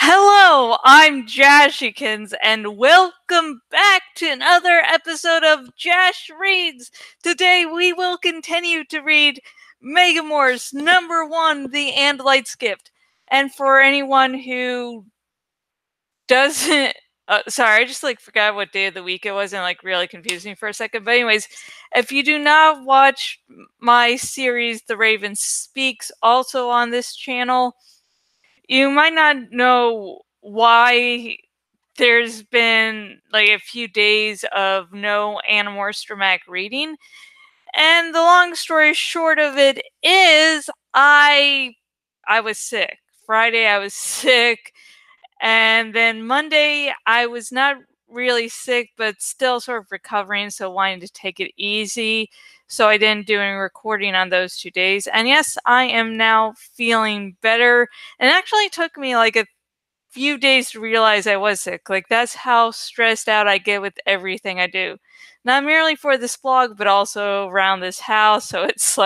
Hello, I'm Jashikins, and welcome back to another episode of Jash Reads. Today we will continue to read Megamorphs #1, The Andalite's Gift. And for anyone who doesn't... sorry, I just forgot what day of the week it was and really confused me for a second. But anyways, if you do not watch my series, The Raven Speaks, also on this channel, you might not know why there's been a few days of no Animorphs dramatic reading. And the long story short of it is I was sick. Friday I was sick, and then Monday I was not really sick but still sort of recovering, so wanting to take it easy. So I didn't do any recording on those 2 days. And yes, I am now feeling better. And it actually took me a few days to realize I was sick. That's how stressed out I get with everything I do. Not merely for this blog, but also around this house. So it's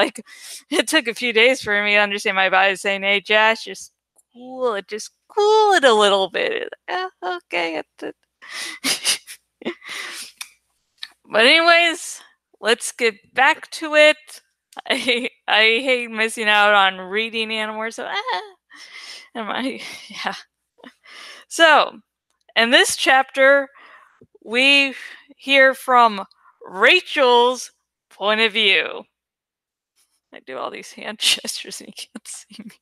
it took a few days for me to understand my body saying, hey, Jash, just cool it a little bit. Okay. But anyways, let's get back to it. I hate missing out on reading anymore, so yeah. So, in this chapter, we hear from Rachel's point of view. I do all these hand gestures and you can't see me.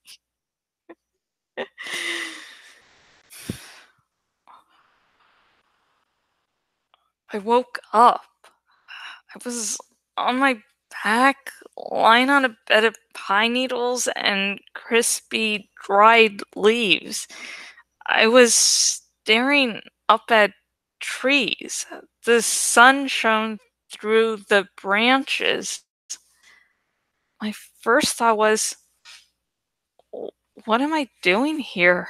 I woke up. I was on my back, lying on a bed of pine needles and crispy, dried leaves. I was staring up at trees. The sun shone through the branches. My first thought was, what am I doing here?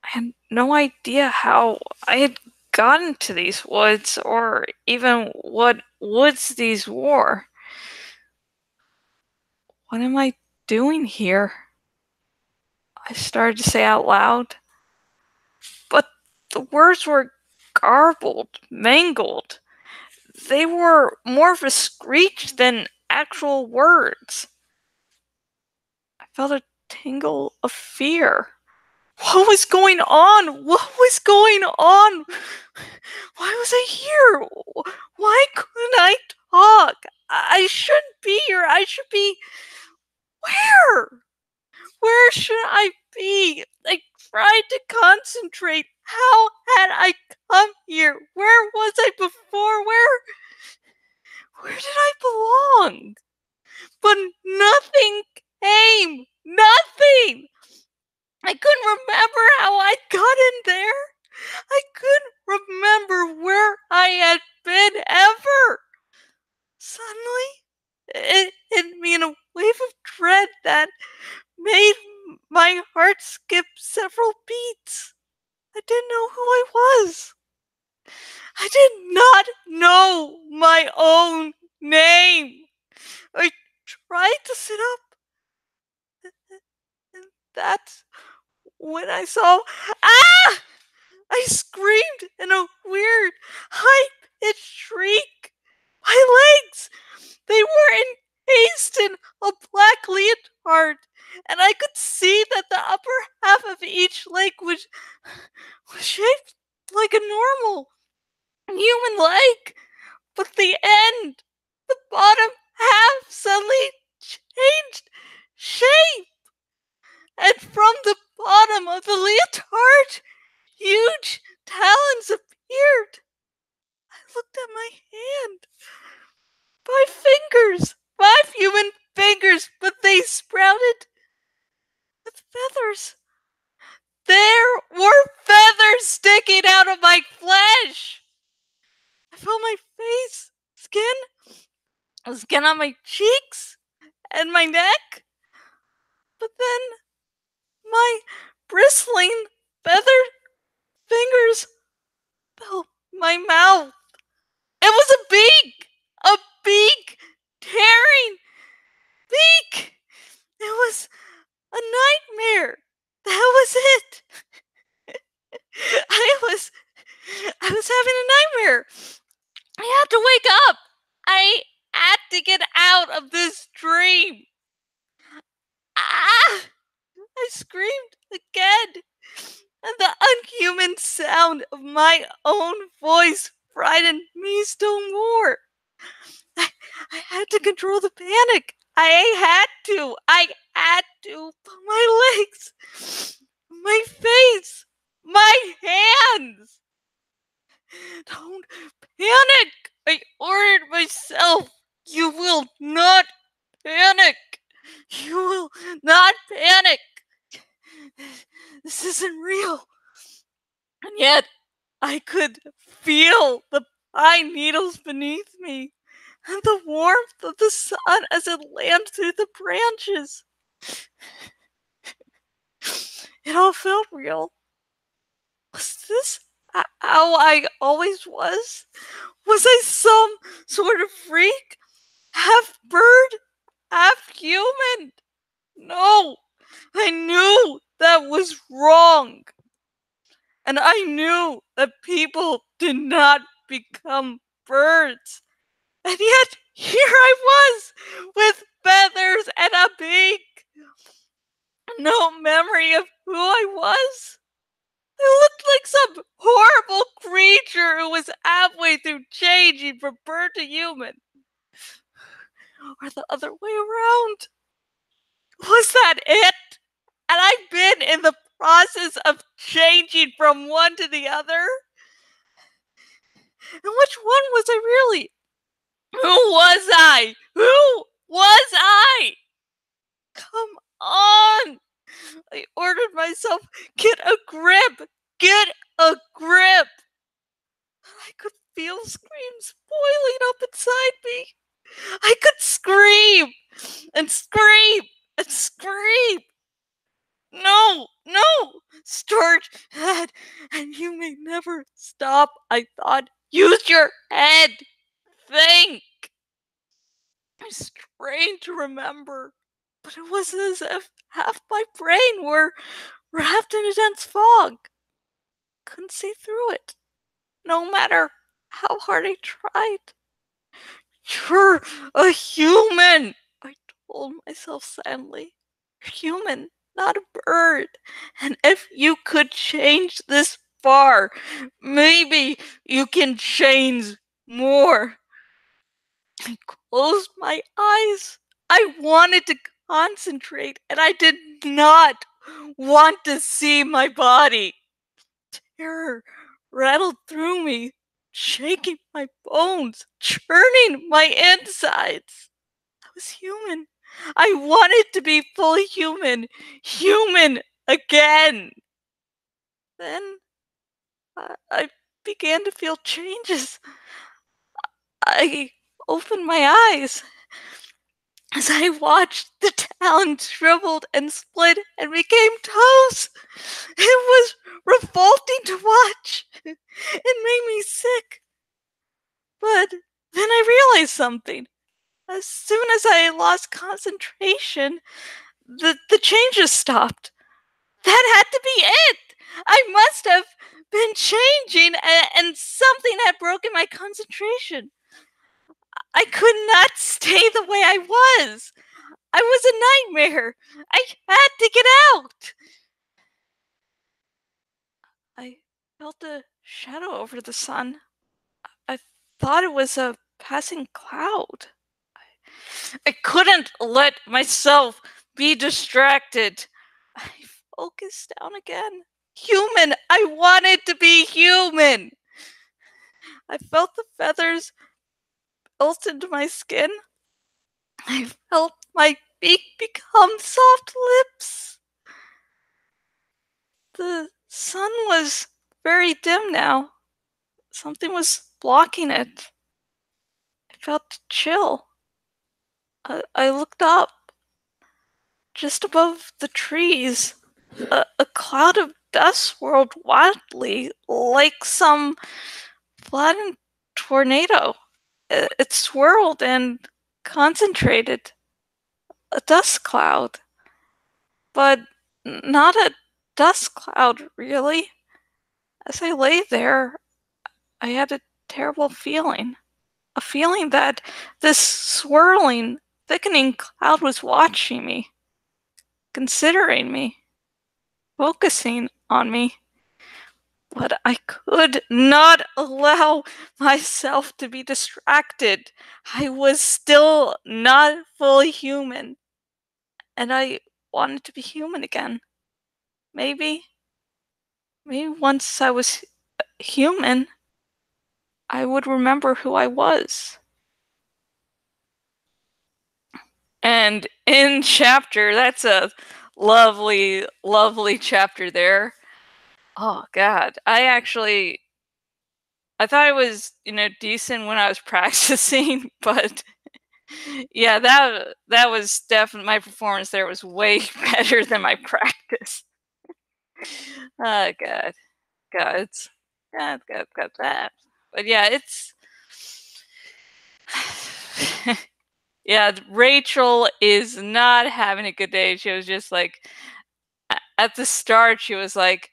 I had no idea how I had gotten to these woods, or even what woods these were. What am I doing here? I started to say out loud, but the words were garbled, mangled. They were more of a screech than actual words. I felt a tingle of fear. What was going on? What was going on? Why was I here? Why couldn't I talk? I shouldn't be here. I should be... Where? Where should I be? I tried to concentrate. How had I come here? Where was I before? Where did I belong? But nothing came. Nothing. I couldn't remember how I got in there. I couldn't remember where I had been ever. Suddenly, it hit me in a wave of dread that made my heart skip several beats. I didn't know who I was. I did not know my own name. I tried to sit up, and that's when I saw... Ah! I screamed in a weird, high-pitched shriek. My legs! They were encased in a black leotard, and I could see that the upper half of each leg was shaped like a normal human leg, but the end, the bottom half, suddenly changed shape, and from the bottom of the leotard, huge talons appeared. I looked at my hand. 5 human fingers, but they sprouted with feathers. There were feathers sticking out of my flesh. I felt my face, skin on my cheeks and my neck. But then my bristling, feathered fingers felt my mouth. It was a beak, tearing beak. It was a nightmare. That was it. I screamed again, and the unhuman sound of my own voice frightened me still more. I had to control the panic. I had to. But my legs, my face, my hands. Don't panic, I ordered myself. You will not panic. You will not panic. This isn't real. And yet, I could feel the pine needles beneath me and the warmth of the sun as it landed through the branches. It all felt real. Was this how I always was? Was I some sort of freak? Half bird, half human? No, I knew that was wrong. And I knew that people did not become birds. And yet, here I was, with feathers and a beak. No memory of who I was. I looked like some horrible creature who was halfway through changing from bird to human. Or the other way around. Was that it? And I've been in the process of changing from one to the other? And which one was I really? Who was I? Who was I? Come on! I ordered myself, get a grip! Get a grip! I could feel screams boiling up inside me. I could scream and scream and scream. No, no! Start head, and you may never stop, I thought. Use your head. Think. I strained to remember, but it was as if half my brain were wrapped in a dense fog. Couldn't see through it, no matter how hard I tried. You're a human, I told myself silently. You're human, not a bird. And if you could change this far, maybe you can change more. I closed my eyes. I wanted to concentrate, and I did not want to see my body. Terror rattled through me, shaking my bones, churning my insides. I was human. I wanted to be fully human. Human again. Then I began to feel changes. I opened my eyes as I watched the town shriveled and split and became toes. It was revolting to watch. It made me sick. But then I realized something. As soon as I lost concentration, the changes stopped. That had to be it. I must have been changing, and something had broken my concentration. I could not stay the way I was. I was a nightmare. I had to get out. I felt a shadow over the sun. I thought it was a passing cloud. I couldn't let myself be distracted. I focused down again. Human! I wanted to be human! I felt the feathers built into my skin. I felt my beak become soft lips. The sun was very dim now. Something was blocking it. I felt chill. I looked up. Just above the trees, a cloud of dust swirled wildly like some flattened tornado. It swirled and concentrated. A dust cloud. But not a dust cloud, really. As I lay there, I had a terrible feeling. A feeling that this swirling, thickening cloud was watching me, considering me. focusing on me. But I could not allow myself to be distracted. I was still not fully human. And I wanted to be human again. Maybe once I was human, I would remember who I was. And in chapter, that's a lovely, lovely chapter there. Oh God, I thought it was, decent when I was practicing, but yeah, that was definitely, my performance there was way better than my practice. Oh God, it's God, that. But yeah, it's yeah, Rachel is not having a good day. She was just like, at the start, she was like,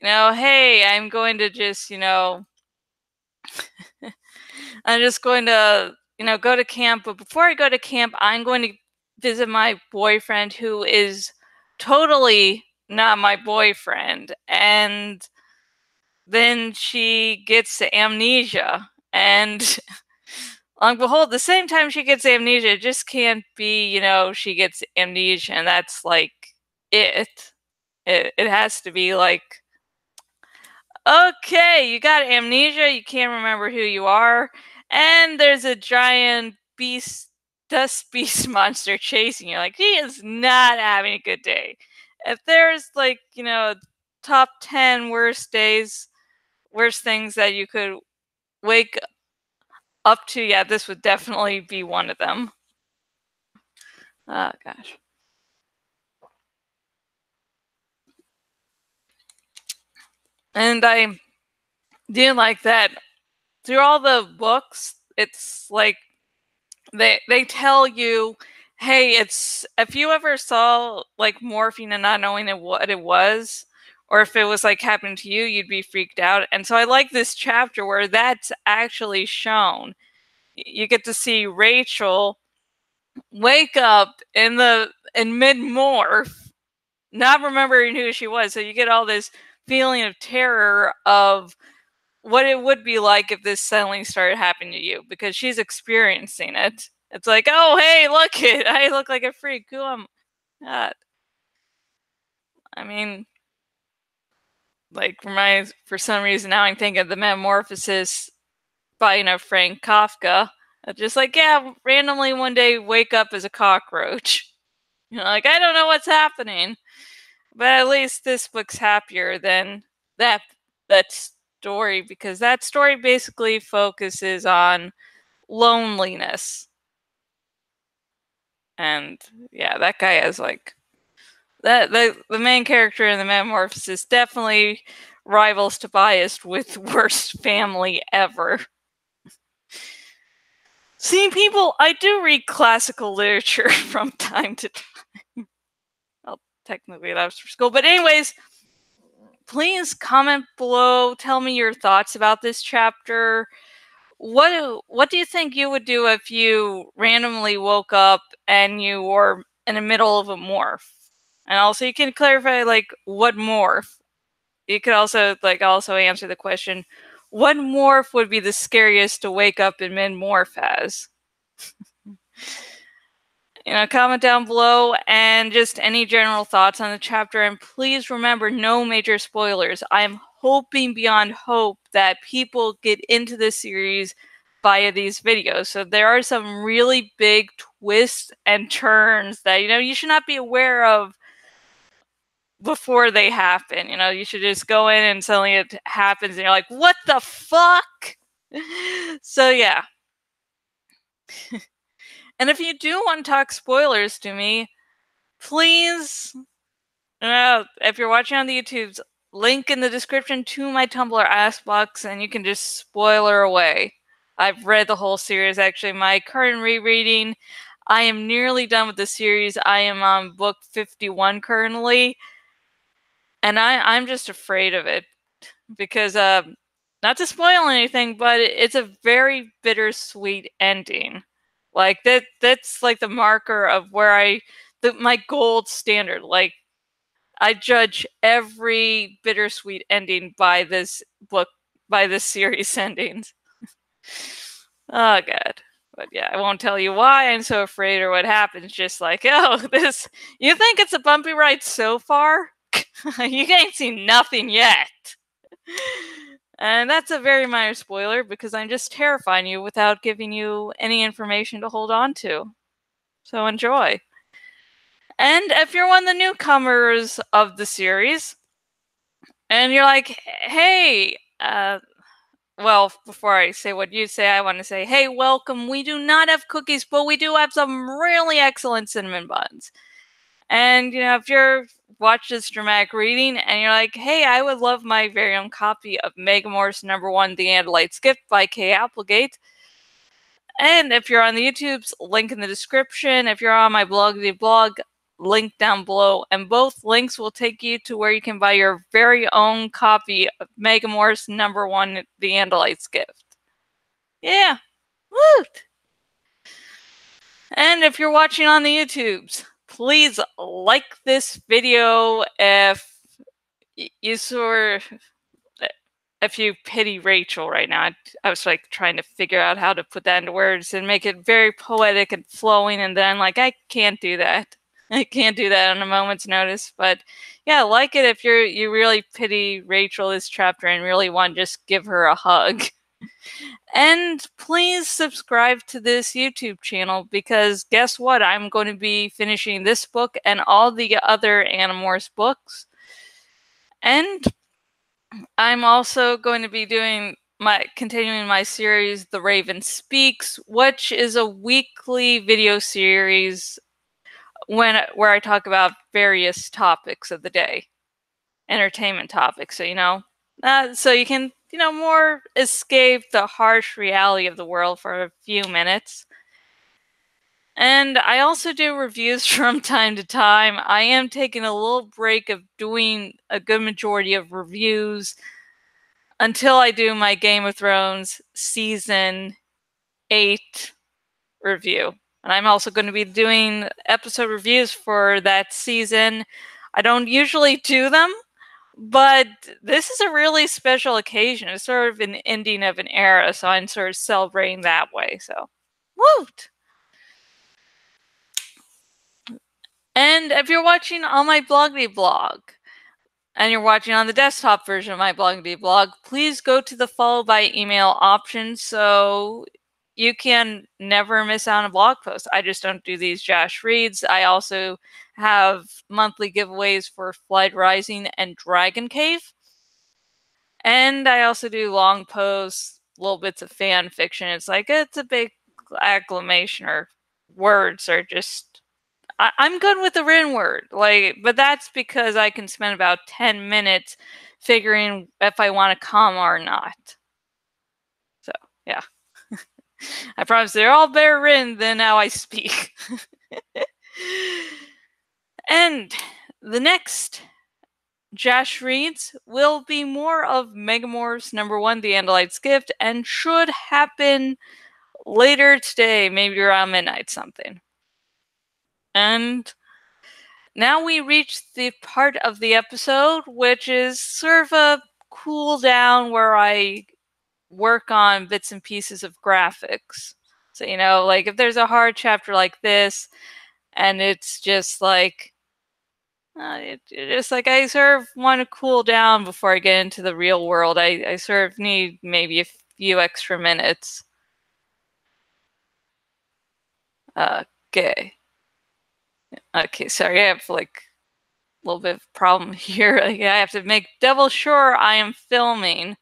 hey, I'm going to just, I'm just going to, go to camp. But before I go to camp, I'm going to visit my boyfriend, who is totally not my boyfriend. And then she gets amnesia. And long and behold, the same time she gets amnesia, it just can't be, she gets amnesia and that's like it. It has to be like, okay, you got amnesia, you can't remember who you are, and there's a giant dust beast monster chasing you. Like, he is not having a good day. If there's like, top 10 worst days, worst things that you could wake up to, yeah, this would definitely be one of them. Oh gosh. And I do like that through all the books, it's like they tell you, hey, it's, if you ever saw like morphine and not knowing what it was, or if it was like happening to you, you'd be freaked out. And so I like this chapter where that's actually shown. You get to see Rachel wake up in mid morph, not remembering who she was. So you get all this feeling of terror of what it would be like if this suddenly started happening to you, because she's experiencing it. It's like, oh, hey, look it, I look like a freak. Who am I? I mean, like for some reason now I'm thinking of the Metamorphosis by Frank Kafka. Just like, yeah, randomly one day wake up as a cockroach. Like, I don't know what's happening. But at least this book's happier than that story, because that story basically focuses on loneliness. And yeah, that guy has like that the main character in the Metamorphosis definitely rivals Tobias with worst family ever. See, people, I do read classical literature from time to time. Well, technically that was for school, but anyways, please comment below, tell me your thoughts about this chapter. What do you think you would do if you randomly woke up and you were in the middle of a morph? And also, you can clarify like what morph. You could also answer the question, what morph would be the scariest to wake up in mid morph as? Comment down below, and just any general thoughts on the chapter. And please remember, no major spoilers. I'm hoping beyond hope that people get into this series via these videos. So there are some really big twists and turns that, you should not be aware of before they happen. You should just go in and suddenly it happens and you're like, what the fuck? So yeah. And if you do want to talk spoilers to me, please, if you're watching on the YouTubes, link in the description to my Tumblr Ask Box, and you can just spoiler away. I've read the whole series, actually. My current rereading, I am nearly done with the series. I am on book 51 currently, and I'm just afraid of it, because, not to spoil anything, but it's a very bittersweet ending. Like, that's like the marker of where my gold standard. Like, I judge every bittersweet ending by this book, by this series endings. Oh, God. But yeah, I won't tell you why I'm so afraid or what happens. Just like, oh, this. You think it's a bumpy ride so far? You ain't seen nothing yet. And that's a very minor spoiler because I'm just terrifying you without giving you any information to hold on to. So enjoy. And if you're one of the newcomers of the series, and you're like, hey, well, before I say what you say, I want to say, hey, welcome. We do not have cookies, but we do have some really excellent cinnamon buns. And, you know, if you're watch this dramatic reading and you're like, hey, I would love my very own copy of Megamorphs #1, The Andalite Gift by Kay Applegate. And if you're on the YouTube's link in the description, if you're on my blog, the blog link down below, and both links will take you to where you can buy your very own copy of Megamorphs #1, The Andalite Gift. Yeah. Woot! And if you're watching on the YouTubes, please like this video if you saw, if you pity Rachel right now. I was like trying to figure out how to put that into words and make it very poetic and flowing, and then like I can't do that. I can't do that on a moment's notice. But yeah, like it if you really pity Rachel this chapter and really want to just give her a hug. And please subscribe to this YouTube channel because guess what? I'm going to be finishing this book and all the other Animorphs books. And I'm also going to be continuing my series, The Raven Speaks, which is a weekly video series where I talk about various topics of the day, entertainment topics. So so you can more escape the harsh reality of the world for a few minutes. And I also do reviews from time to time. I am taking a little break of doing a good majority of reviews until I do my Game of Thrones Season 8 review. And I'm also going to be doing episode reviews for that season. I don't usually do them, but this is a really special occasion. It's sort of an ending of an era, so I'm sort of celebrating that way. So, woot! And if you're watching on my Bloggy blog, and you're watching on the desktop version of my Bloggy blog, please go to the follow by email option so you can never miss out on a blog post. I just don't do these Jash reads. I also have monthly giveaways for Flight Rising and Dragon Cave. And I also do long posts, little bits of fan fiction. It's a big acclamation or words are just I'm good with the written word, but that's because I can spend about 10 minutes figuring if I want a comma or not. So, yeah. I promise they're all better written than how I speak. And the next Jash reads will be more of Megamorphs #1, The Andalite's Gift, and should happen later today, maybe around midnight something. And now we reach the part of the episode which is sort of a cool down where I work on bits and pieces of graphics. So, like if there's a hard chapter like this and it's just like, I sort of want to cool down before I get into the real world. I sort of need maybe a few extra minutes. Okay. Okay, sorry, I have like a little bit of a problem here. I have to make double sure I am filming,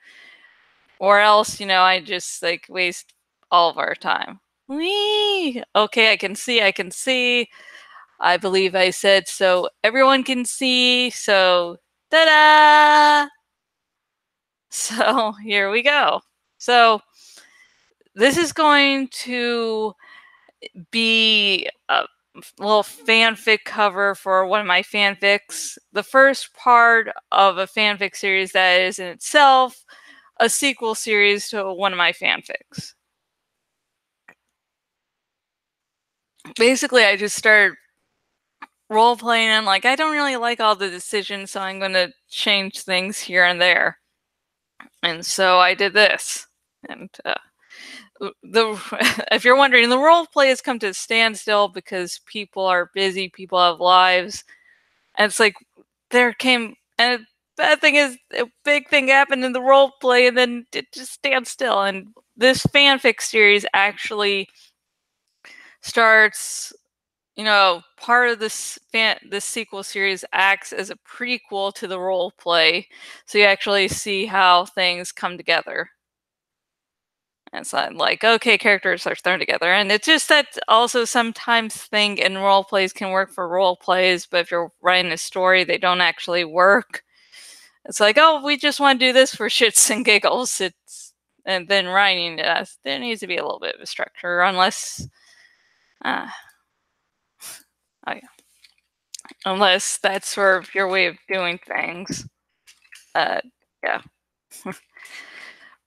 or else, I just like waste all of our time. Whee! Okay, I can see. I believe I said so everyone can see, so ta-da! So here we go. So this is going to be a little fanfic cover for one of my fanfics. The first part of a fanfic series that is in itself a sequel series to one of my fanfics. Basically, I just started role playing. I'm like, I don't really like all the decisions, so I'm going to change things here and there. And so I did this. And the if you're wondering, the role play has come to a standstill because people are busy, people have lives, and it's like there came and bad thing is a big thing happened in the role play, and then it just stands still. And this fanfic series actually starts, part of this sequel series acts as a prequel to the role play, so you actually see how things come together. And so I'm like, okay, characters are thrown together. And it's just that also sometimes thing in role plays can work for role plays, but if you're writing a story, they don't actually work. It's like, oh, we just want to do this for shits and giggles. And then writing it, there needs to be a little bit of a structure, unless, uh, oh yeah, unless that's sort of your way of doing things. Yeah.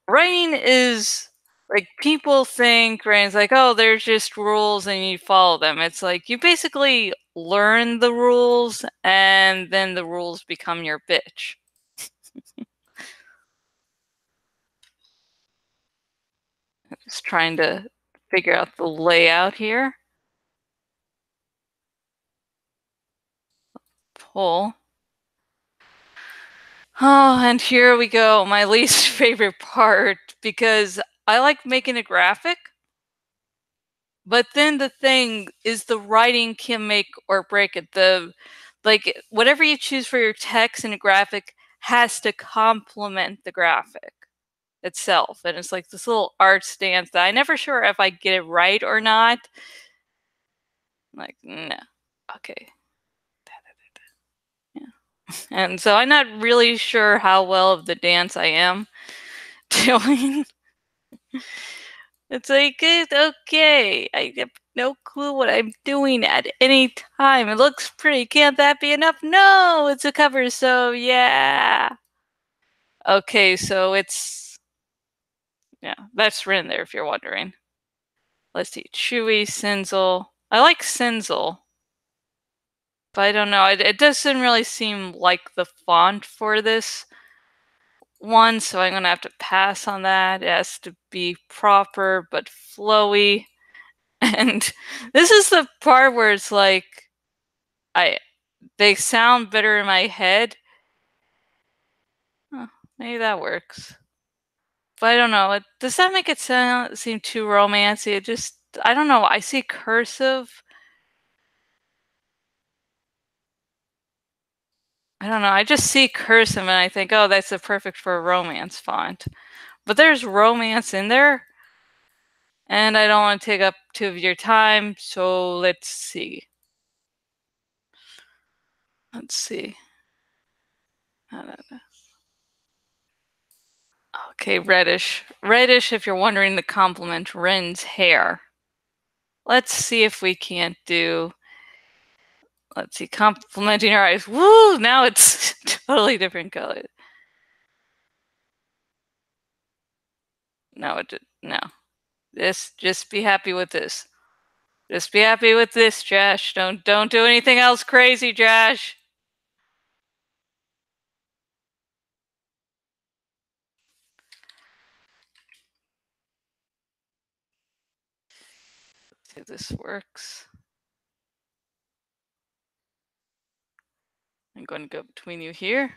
Writing is like people think writing's like, oh, there's just rules and you follow them. It's like you basically learn the rules and then the rules become your bitch. Just trying to figure out the layout here. Pull. Oh, and here we go. My least favorite part, because I like making a graphic, but then the thing is the writing can make or break it. Like whatever you choose for your text in a graphic has to complement the graphic itself. And it's like this little art stance that I never sure if I get it right or not. Like, no. Okay. Yeah. And so I'm not really sure how well of the dance I am doing. It's like, it's okay. I have no clue what I'm doing at any time. It looks pretty. Can't that be enough? No, it's a cover, so yeah. Okay, so it's, yeah, that's written there if you're wondering. Let's see, Chewy, Sinzel. I like Sinzel, but I don't know. It doesn't really seem like the font for this one, so I'm gonna have to pass on that. It has to be proper but flowy. And this is the part where it's like they sound better in my head. Huh, maybe that works. But I don't know. Does that make it seem too romancy? I don't know. I see cursive. I don't know. I just see cursive and I think, oh, that's the perfect for a romance font. But there's romance in there, and I don't want to take up too of your time. So let's see. Let's see. Okay, reddish. Reddish, if you're wondering, the complement Ren's hair. Let's see if we can't do. Let's see, complementing her eyes. Woo! Now it's totally different color. No, no. Just be happy with this. Just be happy with this, Jash. Don't do anything else crazy, Jash. Let's see if this works. I'm going to go between you here.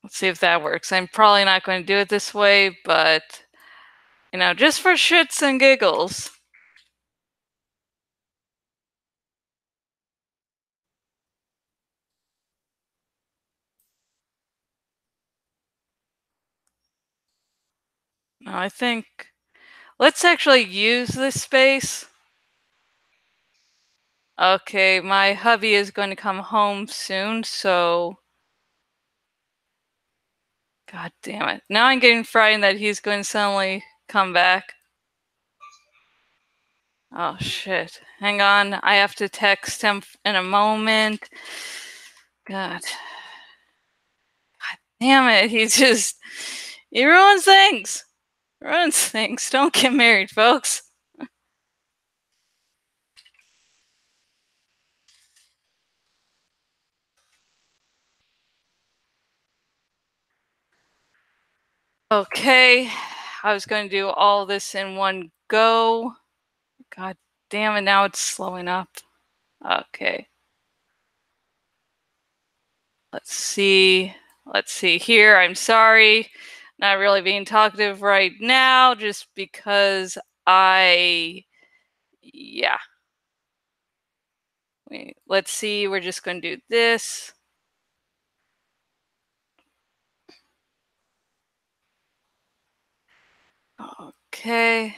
Let's see if that works. I'm probably not going to do it this way, but, just for shits and giggles. No, I think, let's actually use this space. Okay, my hubby is going to come home soon, so. God damn it. Now I'm getting frightened that he's going to suddenly come back. Oh shit. Hang on, I have to text him in a moment. God. God damn it, he ruins things. Ruins things. Don't get married, folks. Okay, I was going to do all this in one go. God damn it, now it's slowing up. Okay. Let's see. Let's see here. I'm sorry. Not really being talkative right now just because yeah. Wait, let's see. We're just going to do this. Okay.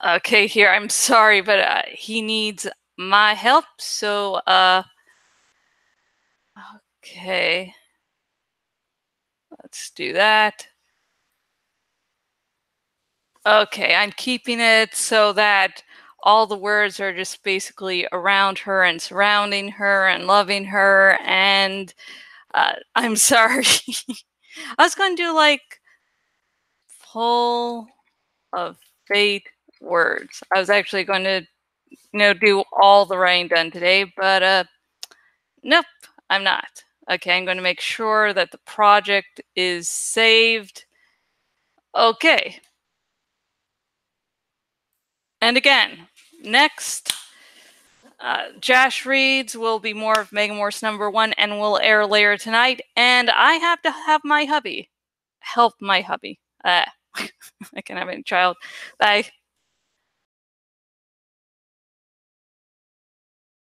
Okay, here. I'm sorry, but he needs my help. So, okay. Let's do that. Okay, I'm keeping it so that all the words are just basically around her and surrounding her and loving her. And I'm sorry. I was going to do like full of fate words. I was actually going to, do all the writing done today, but nope, I'm not. Okay, I'm going to make sure that the project is saved. Okay. And again, next, Jash Reads will be more of Megamorphs #1 and will air later tonight. And I have to have my hubby help my hubby. I can't have any child. Bye.